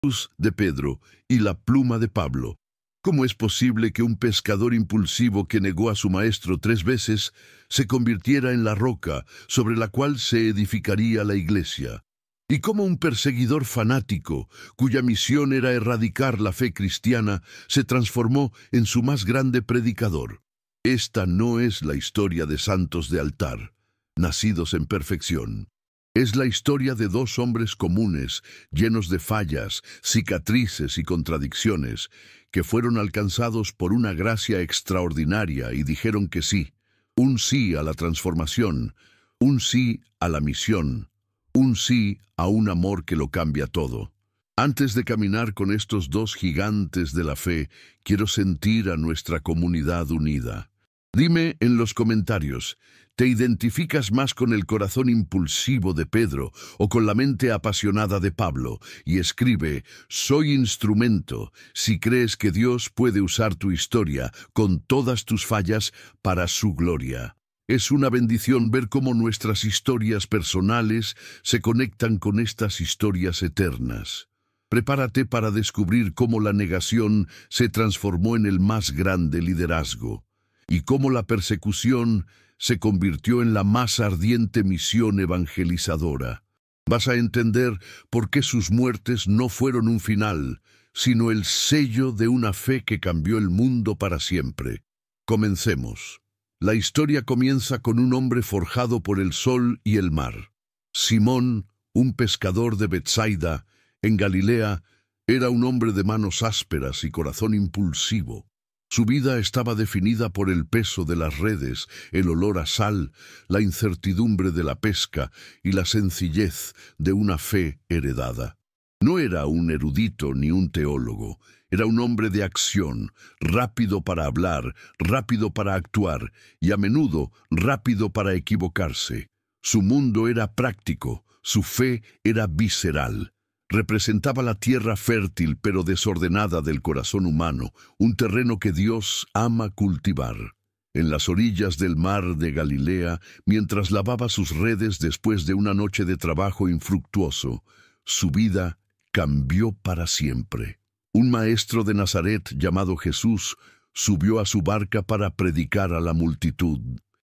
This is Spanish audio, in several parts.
luz de Pedro y la pluma de Pablo. ¿Cómo es posible que un pescador impulsivo que negó a su maestro 3 veces se convirtiera en la roca sobre la cual se edificaría la iglesia? ¿Y cómo un perseguidor fanático, cuya misión era erradicar la fe cristiana, se transformó en su más grande predicador? Esta no es la historia de santos de altar, nacidos en perfección. Es la historia de 2 hombres comunes, llenos de fallas, cicatrices y contradicciones, que fueron alcanzados por una gracia extraordinaria y dijeron que sí, un sí a la transformación, un sí a la misión, un sí a un amor que lo cambia todo. Antes de caminar con estos 2 gigantes de la fe, quiero sentir a nuestra comunidad unida. Dime en los comentarios, ¿te identificas más con el corazón impulsivo de Pedro o con la mente apasionada de Pablo? Y escribe, soy instrumento, si crees que Dios puede usar tu historia, con todas tus fallas, para su gloria. Es una bendición ver cómo nuestras historias personales se conectan con estas historias eternas. Prepárate para descubrir cómo la negación se transformó en el más grande liderazgo, y cómo la persecución se convirtió en la más ardiente misión evangelizadora. Vas a entender por qué sus muertes no fueron un final, sino el sello de una fe que cambió el mundo para siempre. Comencemos. La historia comienza con un hombre forjado por el sol y el mar. Simón, un pescador de Betsaida, en Galilea, era un hombre de manos ásperas y corazón impulsivo. Su vida estaba definida por el peso de las redes, el olor a sal, la incertidumbre de la pesca y la sencillez de una fe heredada. No era un erudito ni un teólogo, era un hombre de acción, rápido para hablar, rápido para actuar y a menudo rápido para equivocarse. Su mundo era práctico, su fe era visceral. Representaba la tierra fértil pero desordenada del corazón humano, un terreno que Dios ama cultivar. En las orillas del mar de Galilea, mientras lavaba sus redes después de una noche de trabajo infructuoso, su vida cambió para siempre. Un maestro de Nazaret llamado Jesús subió a su barca para predicar a la multitud.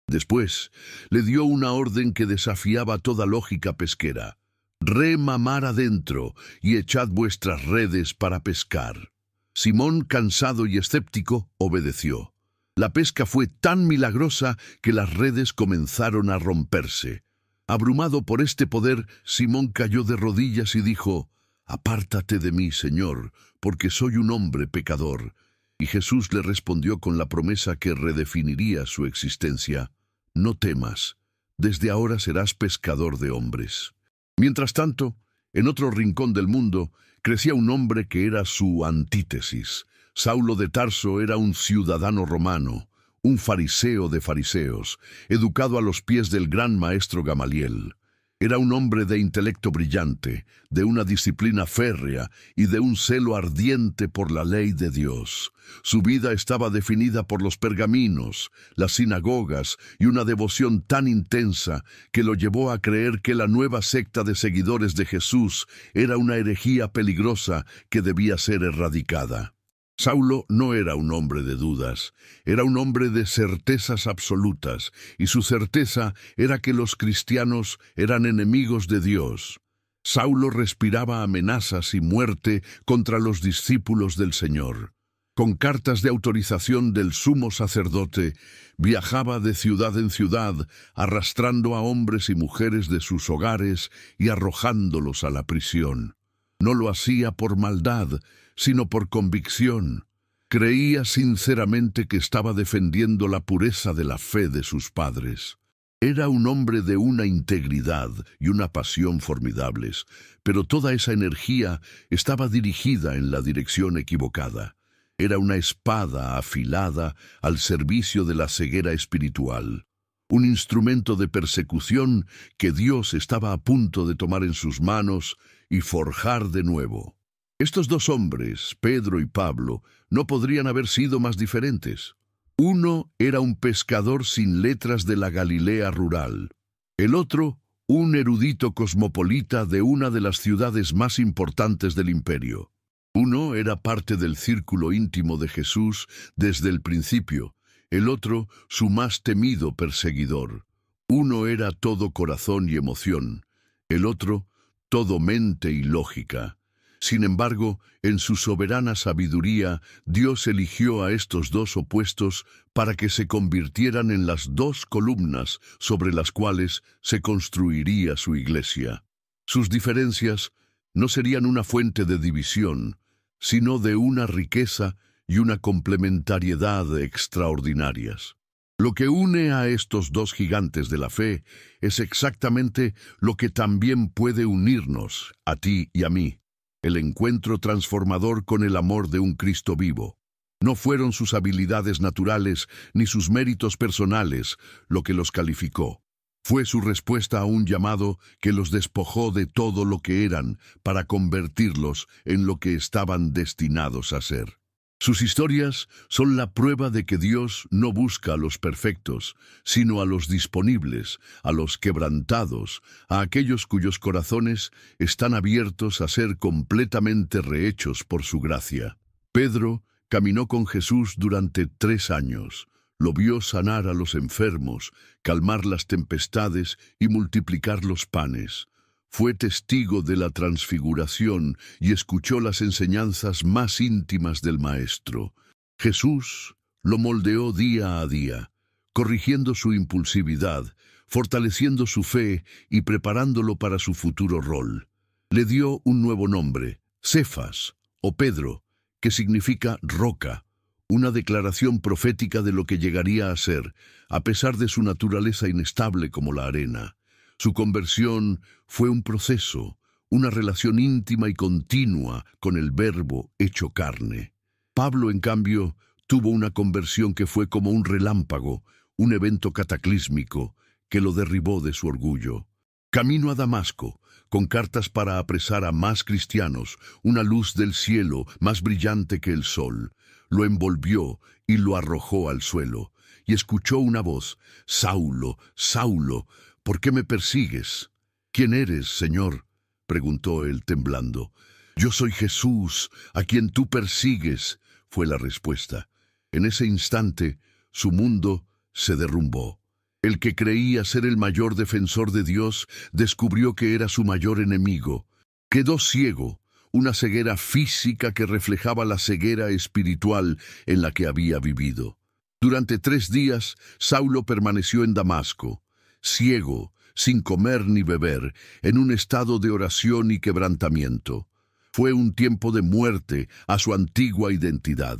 Después, le dio una orden que desafiaba toda lógica pesquera. Rema mar adentro y echad vuestras redes para pescar. Simón, cansado y escéptico, obedeció. La pesca fue tan milagrosa que las redes comenzaron a romperse. Abrumado por este poder, Simón cayó de rodillas y dijo, «Apártate de mí, Señor, porque soy un hombre pecador». Y Jesús le respondió con la promesa que redefiniría su existencia. «No temas, desde ahora serás pescador de hombres». Mientras tanto, en otro rincón del mundo, crecía un hombre que era su antítesis. Saulo de Tarso era un ciudadano romano, un fariseo de fariseos, educado a los pies del gran maestro Gamaliel. Era un hombre de intelecto brillante, de una disciplina férrea y de un celo ardiente por la ley de Dios. Su vida estaba definida por los pergaminos, las sinagogas y una devoción tan intensa que lo llevó a creer que la nueva secta de seguidores de Jesús era una herejía peligrosa que debía ser erradicada. Saulo no era un hombre de dudas, era un hombre de certezas absolutas, y su certeza era que los cristianos eran enemigos de Dios. Saulo respiraba amenazas y muerte contra los discípulos del Señor. Con cartas de autorización del sumo sacerdote, viajaba de ciudad en ciudad, arrastrando a hombres y mujeres de sus hogares y arrojándolos a la prisión. No lo hacía por maldad, sino por convicción. Creía sinceramente que estaba defendiendo la pureza de la fe de sus padres. Era un hombre de una integridad y una pasión formidables, pero toda esa energía estaba dirigida en la dirección equivocada. Era una espada afilada al servicio de la ceguera espiritual, un instrumento de persecución que Dios estaba a punto de tomar en sus manos y forjar de nuevo. Estos 2 hombres, Pedro y Pablo, no podrían haber sido más diferentes. Uno era un pescador sin letras de la Galilea rural. El otro, un erudito cosmopolita de una de las ciudades más importantes del imperio. Uno era parte del círculo íntimo de Jesús desde el principio, el otro su más temido perseguidor. Uno era todo corazón y emoción, el otro todo mente y lógica. Sin embargo, en su soberana sabiduría, Dios eligió a estos dos opuestos para que se convirtieran en las dos columnas sobre las cuales se construiría su iglesia. Sus diferencias no serían una fuente de división, sino de una riqueza y una complementariedad extraordinarias. Lo que une a estos dos gigantes de la fe es exactamente lo que también puede unirnos, a ti y a mí: el encuentro transformador con el amor de un Cristo vivo. No fueron sus habilidades naturales ni sus méritos personales lo que los calificó. Fue su respuesta a un llamado que los despojó de todo lo que eran para convertirlos en lo que estaban destinados a ser. Sus historias son la prueba de que Dios no busca a los perfectos, sino a los disponibles, a los quebrantados, a aquellos cuyos corazones están abiertos a ser completamente rehechos por su gracia. Pedro caminó con Jesús durante 3 años. Lo vio sanar a los enfermos, calmar las tempestades y multiplicar los panes. Fue testigo de la transfiguración y escuchó las enseñanzas más íntimas del Maestro. Jesús lo moldeó día a día, corrigiendo su impulsividad, fortaleciendo su fe y preparándolo para su futuro rol. Le dio un nuevo nombre, Cefas, o Pedro, que significa roca, una declaración profética de lo que llegaría a ser, a pesar de su naturaleza inestable como la arena. Su conversión fue un proceso, una relación íntima y continua con el Verbo hecho carne. Pablo, en cambio, tuvo una conversión que fue como un relámpago, un evento cataclísmico que lo derribó de su orgullo. Camino a Damasco, con cartas para apresar a más cristianos, una luz del cielo más brillante que el sol, lo envolvió y lo arrojó al suelo, y escuchó una voz: «Saulo, Saulo, ¿por qué me persigues?» «¿Quién eres, Señor?», preguntó él temblando. «Yo soy Jesús, a quien tú persigues», fue la respuesta. En ese instante, su mundo se derrumbó. El que creía ser el mayor defensor de Dios descubrió que era su mayor enemigo. Quedó ciego, una ceguera física que reflejaba la ceguera espiritual en la que había vivido. Durante 3 días, Saulo permaneció en Damasco, ciego, sin comer ni beber, en un estado de oración y quebrantamiento. Fue un tiempo de muerte a su antigua identidad.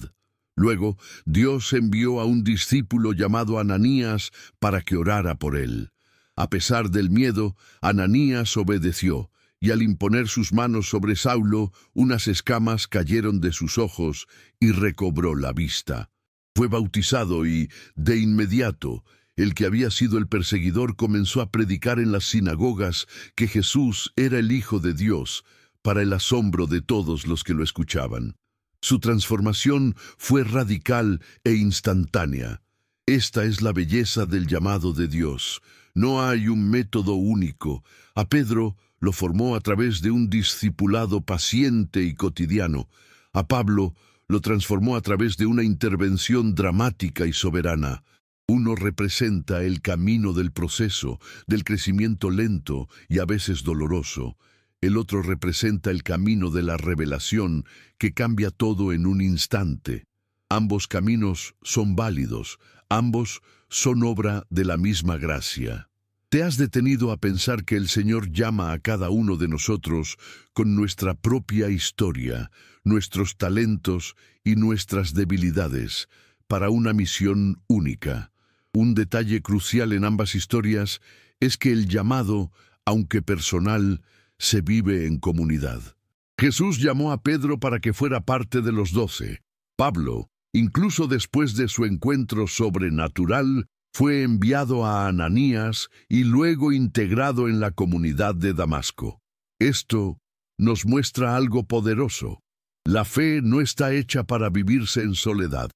Luego, Dios envió a un discípulo llamado Ananías para que orara por él. A pesar del miedo, Ananías obedeció, y al imponer sus manos sobre Saulo, unas escamas cayeron de sus ojos y recobró la vista. Fue bautizado y, de inmediato, el que había sido el perseguidor comenzó a predicar en las sinagogas que Jesús era el Hijo de Dios, para el asombro de todos los que lo escuchaban. Su transformación fue radical e instantánea. Esta es la belleza del llamado de Dios. No hay un método único. A Pedro lo formó a través de un discipulado paciente y cotidiano. A Pablo lo transformó a través de una intervención dramática y soberana. Uno representa el camino del proceso, del crecimiento lento y a veces doloroso. El otro representa el camino de la revelación que cambia todo en un instante. Ambos caminos son válidos, ambos son obra de la misma gracia. ¿Te has detenido a pensar que el Señor llama a cada uno de nosotros con nuestra propia historia, nuestros talentos y nuestras debilidades, para una misión única? Un detalle crucial en ambas historias es que el llamado, aunque personal, se vive en comunidad. Jesús llamó a Pedro para que fuera parte de los 12. Pablo, incluso después de su encuentro sobrenatural, fue enviado a Ananías y luego integrado en la comunidad de Damasco. Esto nos muestra algo poderoso. La fe no está hecha para vivirse en soledad.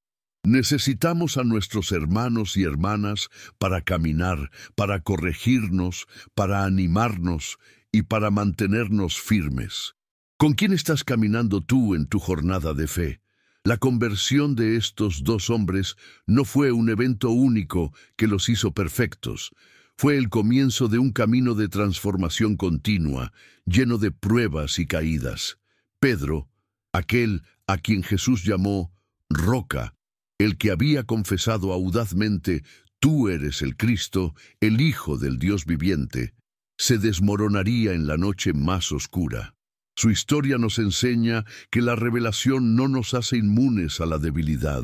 Necesitamos a nuestros hermanos y hermanas para caminar, para corregirnos, para animarnos y para mantenernos firmes. ¿Con quién estás caminando tú en tu jornada de fe? La conversión de estos dos hombres no fue un evento único que los hizo perfectos. Fue el comienzo de un camino de transformación continua, lleno de pruebas y caídas. Pedro, aquel a quien Jesús llamó roca, el que había confesado audazmente, «Tú eres el Cristo, el Hijo del Dios viviente», se desmoronaría en la noche más oscura. Su historia nos enseña que la revelación no nos hace inmunes a la debilidad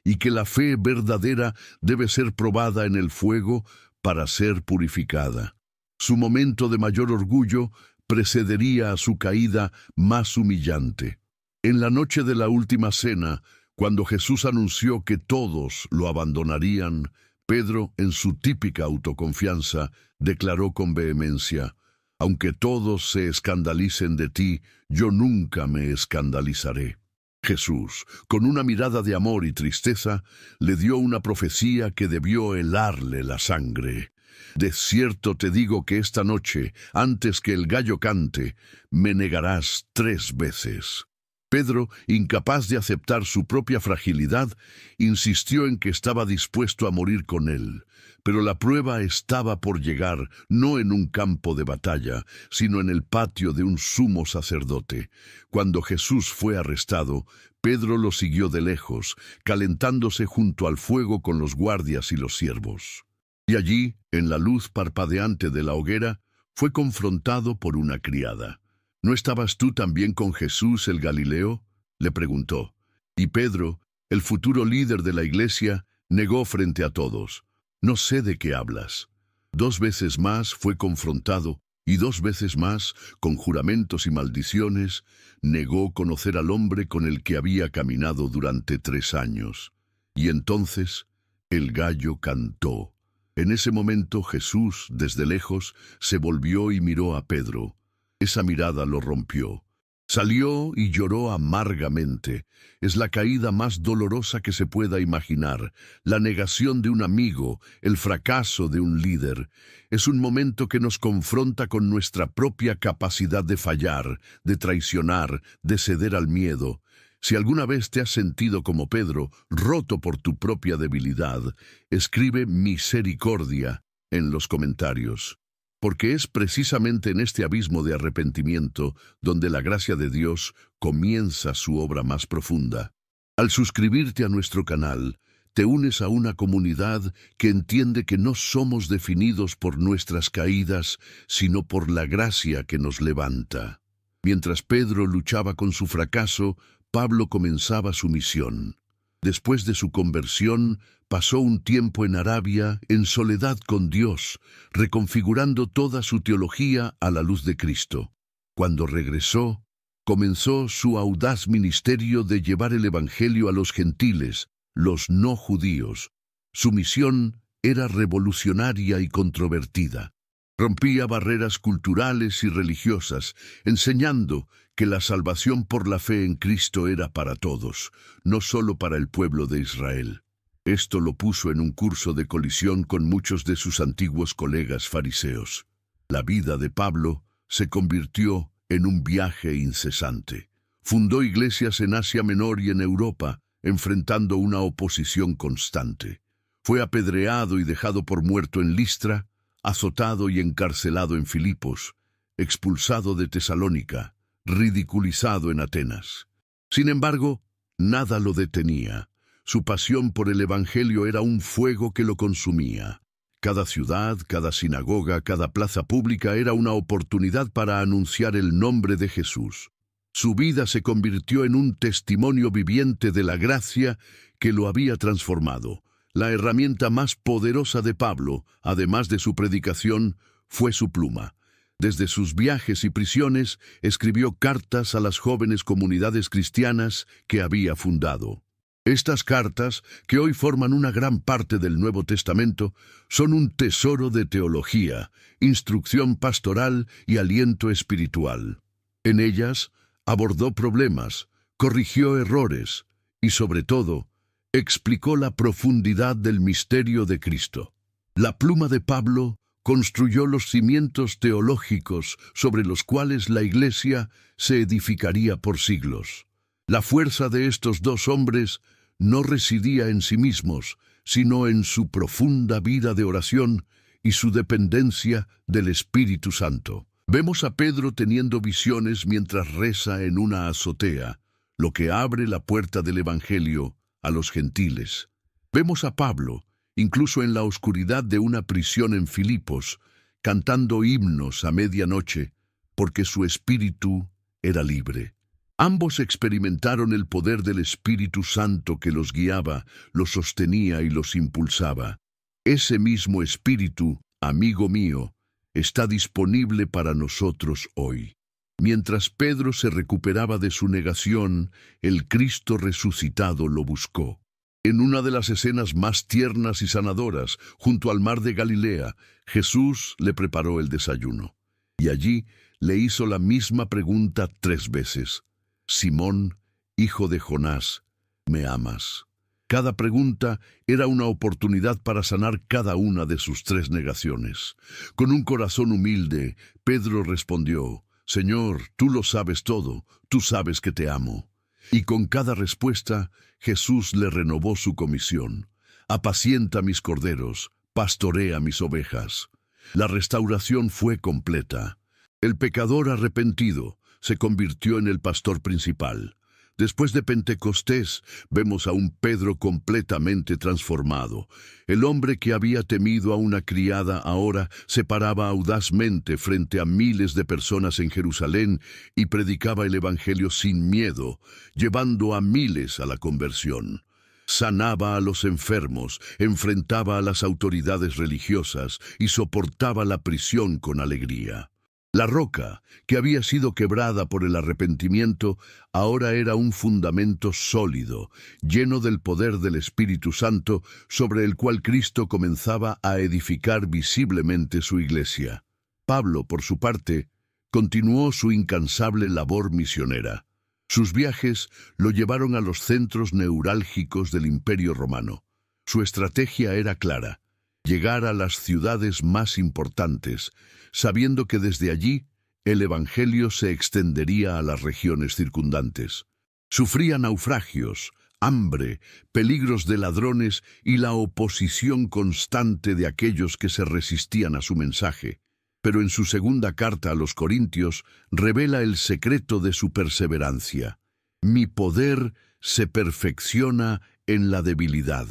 y que la fe verdadera debe ser probada en el fuego para ser purificada. Su momento de mayor orgullo precedería a su caída más humillante. En la noche de la última cena, cuando Jesús anunció que todos lo abandonarían, Pedro, en su típica autoconfianza, declaró con vehemencia: «Aunque todos se escandalicen de ti, yo nunca me escandalizaré». Jesús, con una mirada de amor y tristeza, le dio una profecía que debió helarle la sangre. «De cierto te digo que esta noche, antes que el gallo cante, me negarás 3 veces». Pedro, incapaz de aceptar su propia fragilidad, insistió en que estaba dispuesto a morir con él. Pero la prueba estaba por llegar, no en un campo de batalla, sino en el patio de un sumo sacerdote. Cuando Jesús fue arrestado, Pedro lo siguió de lejos, calentándose junto al fuego con los guardias y los siervos. Y allí, en la luz parpadeante de la hoguera, fue confrontado por una criada. «¿No estabas tú también con Jesús el Galileo?», le preguntó. Y Pedro, el futuro líder de la iglesia, negó frente a todos: «No sé de qué hablas». 2 veces más fue confrontado y 2 veces más, con juramentos y maldiciones, negó conocer al hombre con el que había caminado durante 3 años. Y entonces el gallo cantó. En ese momento Jesús, desde lejos, se volvió y miró a Pedro. Esa mirada lo rompió. Salió y lloró amargamente. Es la caída más dolorosa que se pueda imaginar, la negación de un amigo, el fracaso de un líder. Es un momento que nos confronta con nuestra propia capacidad de fallar, de traicionar, de ceder al miedo. Si alguna vez te has sentido como Pedro, roto por tu propia debilidad, escribe misericordia en los comentarios. Porque es precisamente en este abismo de arrepentimiento donde la gracia de Dios comienza su obra más profunda. Al suscribirte a nuestro canal, te unes a una comunidad que entiende que no somos definidos por nuestras caídas, sino por la gracia que nos levanta. Mientras Pedro luchaba con su fracaso, Pablo comenzaba su misión. Después de su conversión, pasó un tiempo en Arabia en soledad con Dios, reconfigurando toda su teología a la luz de Cristo. Cuando regresó, comenzó su audaz ministerio de llevar el Evangelio a los gentiles, los no judíos. Su misión era revolucionaria y controvertida. Rompía barreras culturales y religiosas, enseñando que la salvación por la fe en Cristo era para todos, no solo para el pueblo de Israel. Esto lo puso en un curso de colisión con muchos de sus antiguos colegas fariseos. La vida de Pablo se convirtió en un viaje incesante. Fundó iglesias en Asia Menor y en Europa, enfrentando una oposición constante. Fue apedreado y dejado por muerto en Listra, azotado y encarcelado en Filipos, expulsado de Tesalónica, ridiculizado en Atenas. Sin embargo, nada lo detenía. Su pasión por el Evangelio era un fuego que lo consumía. Cada ciudad, cada sinagoga, cada plaza pública era una oportunidad para anunciar el nombre de Jesús. Su vida se convirtió en un testimonio viviente de la gracia que lo había transformado. La herramienta más poderosa de Pablo, además de su predicación, fue su pluma. Desde sus viajes y prisiones, escribió cartas a las jóvenes comunidades cristianas que había fundado. Estas cartas, que hoy forman una gran parte del Nuevo Testamento, son un tesoro de teología, instrucción pastoral y aliento espiritual. En ellas, abordó problemas, corrigió errores y, sobre todo, explicó la profundidad del misterio de Cristo. La pluma de Pablo construyó los cimientos teológicos sobre los cuales la Iglesia se edificaría por siglos. La fuerza de estos dos hombres no residía en sí mismos, sino en su profunda vida de oración y su dependencia del Espíritu Santo. Vemos a Pedro teniendo visiones mientras reza en una azotea, lo que abre la puerta del Evangelio a los gentiles. Vemos a Pablo, incluso en la oscuridad de una prisión en Filipos, cantando himnos a medianoche, porque su espíritu era libre. Ambos experimentaron el poder del Espíritu Santo que los guiaba, los sostenía y los impulsaba. Ese mismo Espíritu, amigo mío, está disponible para nosotros hoy. Mientras Pedro se recuperaba de su negación, el Cristo resucitado lo buscó. En una de las escenas más tiernas y sanadoras, junto al mar de Galilea, Jesús le preparó el desayuno. Y allí le hizo la misma pregunta 3 veces. Simón, hijo de Jonás, ¿me amas? Cada pregunta era una oportunidad para sanar cada una de sus 3 negaciones. Con un corazón humilde, Pedro respondió, Señor, tú lo sabes todo, tú sabes que te amo. Y con cada respuesta, Jesús le renovó su comisión. Apacienta mis corderos, pastorea mis ovejas. La restauración fue completa. El pecador arrepentido se convirtió en el pastor principal. Después de Pentecostés, vemos a un Pedro completamente transformado. El hombre que había temido a una criada ahora se paraba audazmente frente a miles de personas en Jerusalén y predicaba el Evangelio sin miedo, llevando a miles a la conversión. Sanaba a los enfermos, enfrentaba a las autoridades religiosas y soportaba la prisión con alegría. La roca, que había sido quebrada por el arrepentimiento, ahora era un fundamento sólido, lleno del poder del Espíritu Santo, sobre el cual Cristo comenzaba a edificar visiblemente su iglesia. Pablo, por su parte, continuó su incansable labor misionera. Sus viajes lo llevaron a los centros neurálgicos del Imperio Romano. Su estrategia era clara: llegar a las ciudades más importantes, sabiendo que desde allí el Evangelio se extendería a las regiones circundantes. Sufría naufragios, hambre, peligros de ladrones y la oposición constante de aquellos que se resistían a su mensaje. Pero en su segunda carta a los Corintios revela el secreto de su perseverancia. Mi poder se perfecciona en la debilidad.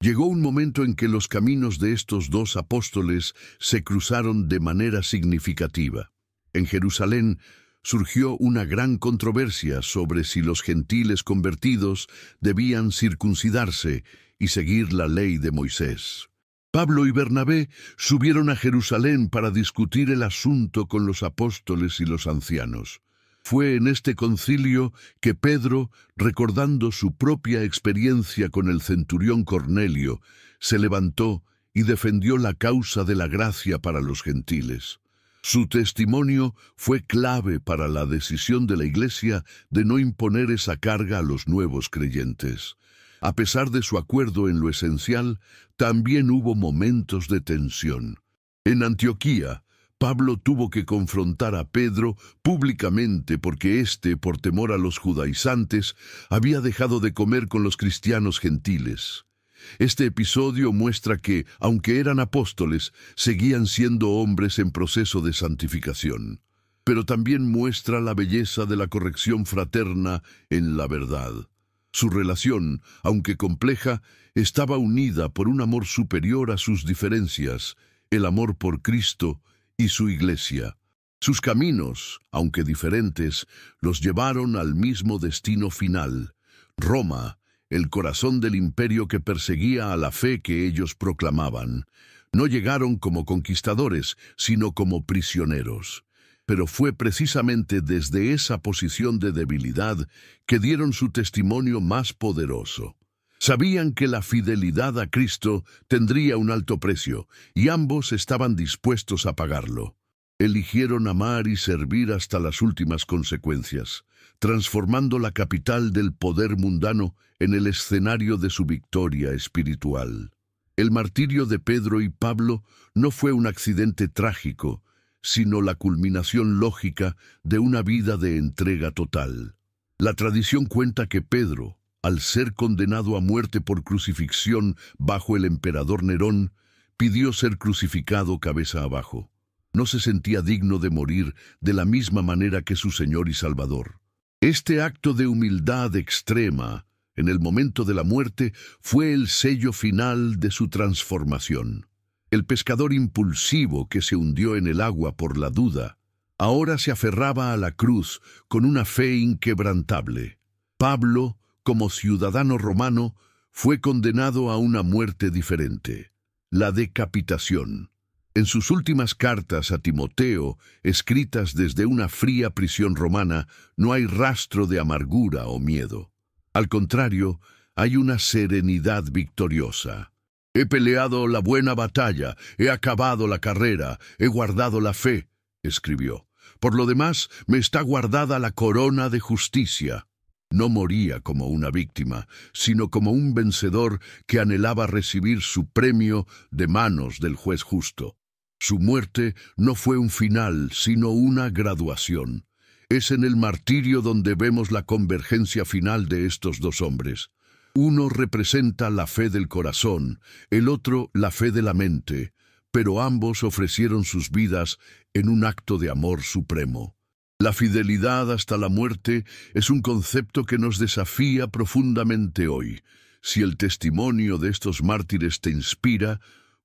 Llegó un momento en que los caminos de estos 2 apóstoles se cruzaron de manera significativa. En Jerusalén surgió una gran controversia sobre si los gentiles convertidos debían circuncidarse y seguir la ley de Moisés. Pablo y Bernabé subieron a Jerusalén para discutir el asunto con los apóstoles y los ancianos. Fue en este concilio que Pedro, recordando su propia experiencia con el centurión Cornelio, se levantó y defendió la causa de la gracia para los gentiles. Su testimonio fue clave para la decisión de la Iglesia de no imponer esa carga a los nuevos creyentes. A pesar de su acuerdo en lo esencial, también hubo momentos de tensión. En Antioquía, Pablo tuvo que confrontar a Pedro públicamente porque éste, por temor a los judaizantes, había dejado de comer con los cristianos gentiles. Este episodio muestra que, aunque eran apóstoles, seguían siendo hombres en proceso de santificación. Pero también muestra la belleza de la corrección fraterna en la verdad. Su relación, aunque compleja, estaba unida por un amor superior a sus diferencias, el amor por Cristo y su iglesia. Sus caminos, aunque diferentes, los llevaron al mismo destino final: Roma, el corazón del imperio que perseguía a la fe que ellos proclamaban. No llegaron como conquistadores, sino como prisioneros. Pero fue precisamente desde esa posición de debilidad que dieron su testimonio más poderoso. Sabían que la fidelidad a Cristo tendría un alto precio, y ambos estaban dispuestos a pagarlo. Eligieron amar y servir hasta las últimas consecuencias, transformando la capital del poder mundano en el escenario de su victoria espiritual. El martirio de Pedro y Pablo no fue un accidente trágico, sino la culminación lógica de una vida de entrega total. La tradición cuenta que Pedro, al ser condenado a muerte por crucifixión bajo el emperador Nerón, pidió ser crucificado cabeza abajo. No se sentía digno de morir de la misma manera que su Señor y Salvador. Este acto de humildad extrema, en el momento de la muerte, fue el sello final de su transformación. El pescador impulsivo que se hundió en el agua por la duda, ahora se aferraba a la cruz con una fe inquebrantable. Pablo, como ciudadano romano, fue condenado a una muerte diferente, la decapitación. En sus últimas cartas a Timoteo, escritas desde una fría prisión romana, no hay rastro de amargura o miedo. Al contrario, hay una serenidad victoriosa. He peleado la buena batalla, he acabado la carrera, he guardado la fe, escribió. Por lo demás, me está guardada la corona de justicia. No moría como una víctima, sino como un vencedor que anhelaba recibir su premio de manos del juez justo. Su muerte no fue un final, sino una graduación. Es en el martirio donde vemos la convergencia final de estos dos hombres. Uno representa la fe del corazón, el otro la fe de la mente, pero ambos ofrecieron sus vidas en un acto de amor supremo. La fidelidad hasta la muerte es un concepto que nos desafía profundamente hoy. Si el testimonio de estos mártires te inspira,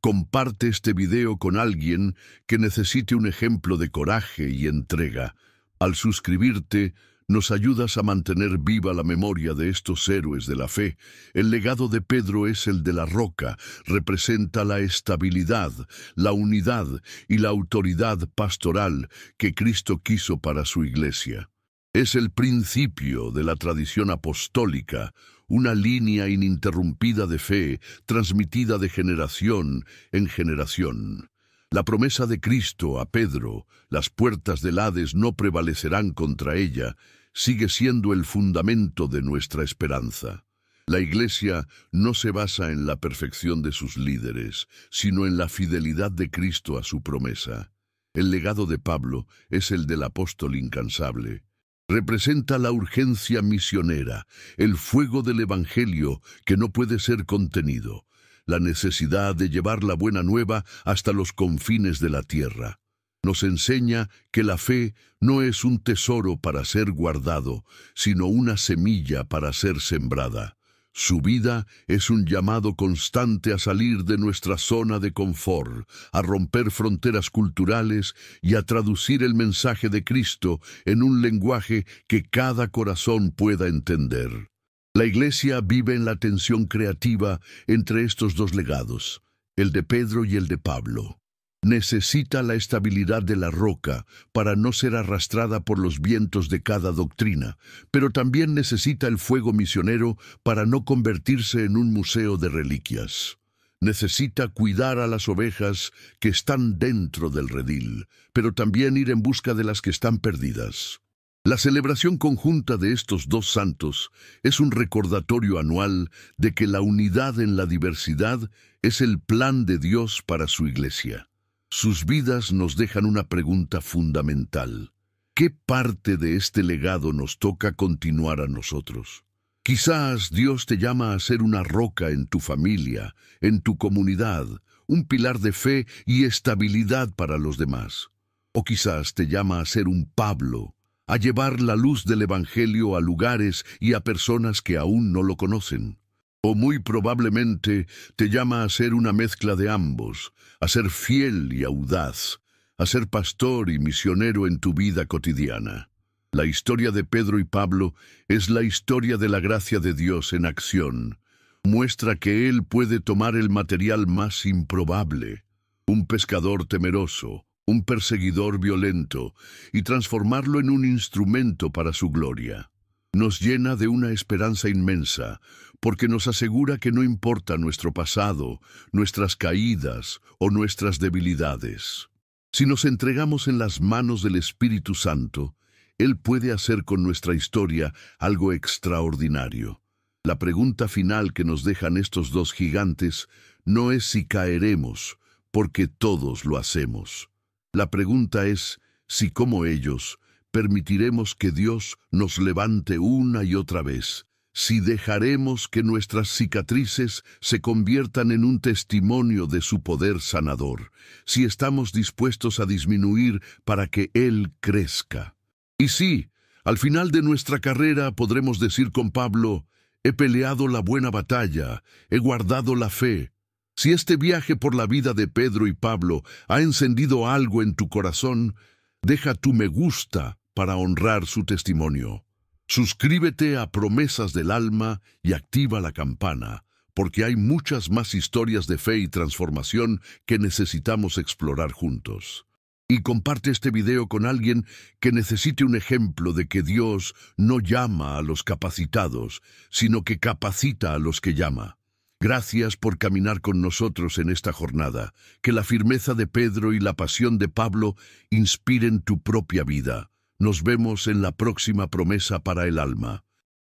comparte este video con alguien que necesite un ejemplo de coraje y entrega. Al suscribirte, nos ayudas a mantener viva la memoria de estos héroes de la fe. El legado de Pedro es el de la roca, representa la estabilidad, la unidad y la autoridad pastoral que Cristo quiso para su iglesia. Es el principio de la tradición apostólica, una línea ininterrumpida de fe, transmitida de generación en generación. La promesa de Cristo a Pedro, las puertas del Hades no prevalecerán contra ella, sigue siendo el fundamento de nuestra esperanza. La Iglesia no se basa en la perfección de sus líderes, sino en la fidelidad de Cristo a su promesa. El legado de Pablo es el del apóstol incansable. Representa la urgencia misionera, el fuego del Evangelio que no puede ser contenido, la necesidad de llevar la buena nueva hasta los confines de la tierra. Nos enseña que la fe no es un tesoro para ser guardado, sino una semilla para ser sembrada. Su vida es un llamado constante a salir de nuestra zona de confort, a romper fronteras culturales y a traducir el mensaje de Cristo en un lenguaje que cada corazón pueda entender. La Iglesia vive en la tensión creativa entre estos dos legados, el de Pedro y el de Pablo. Necesita la estabilidad de la roca para no ser arrastrada por los vientos de cada doctrina, pero también necesita el fuego misionero para no convertirse en un museo de reliquias. Necesita cuidar a las ovejas que están dentro del redil, pero también ir en busca de las que están perdidas. La celebración conjunta de estos dos santos es un recordatorio anual de que la unidad en la diversidad es el plan de Dios para su Iglesia. Sus vidas nos dejan una pregunta fundamental. ¿Qué parte de este legado nos toca continuar a nosotros? Quizás Dios te llama a ser una roca en tu familia, en tu comunidad, un pilar de fe y estabilidad para los demás. O quizás te llama a ser un Pablo, a llevar la luz del Evangelio a lugares y a personas que aún no lo conocen. O muy probablemente te llama a ser una mezcla de ambos, a ser fiel y audaz, a ser pastor y misionero en tu vida cotidiana. La historia de Pedro y Pablo es la historia de la gracia de Dios en acción. Muestra que Él puede tomar el material más improbable, un pescador temeroso, un perseguidor violento, y transformarlo en un instrumento para su gloria. Nos llena de una esperanza inmensa, porque nos asegura que no importa nuestro pasado, nuestras caídas o nuestras debilidades. Si nos entregamos en las manos del Espíritu Santo, Él puede hacer con nuestra historia algo extraordinario. La pregunta final que nos dejan estos dos gigantes no es si caeremos, porque todos lo hacemos. La pregunta es si, como ellos, permitiremos que Dios nos levante una y otra vez, si dejaremos que nuestras cicatrices se conviertan en un testimonio de su poder sanador, si estamos dispuestos a disminuir para que Él crezca. Y sí, al final de nuestra carrera podremos decir con Pablo: he peleado la buena batalla, he guardado la fe. Si este viaje por la vida de Pedro y Pablo ha encendido algo en tu corazón, deja tu me gusta para honrar su testimonio. Suscríbete a Promesas del Alma y activa la campana, porque hay muchas más historias de fe y transformación que necesitamos explorar juntos. Y comparte este video con alguien que necesite un ejemplo de que Dios no llama a los capacitados, sino que capacita a los que llama. Gracias por caminar con nosotros en esta jornada. Que la firmeza de Pedro y la pasión de Pablo inspiren tu propia vida. Nos vemos en la próxima Promesa para el Alma.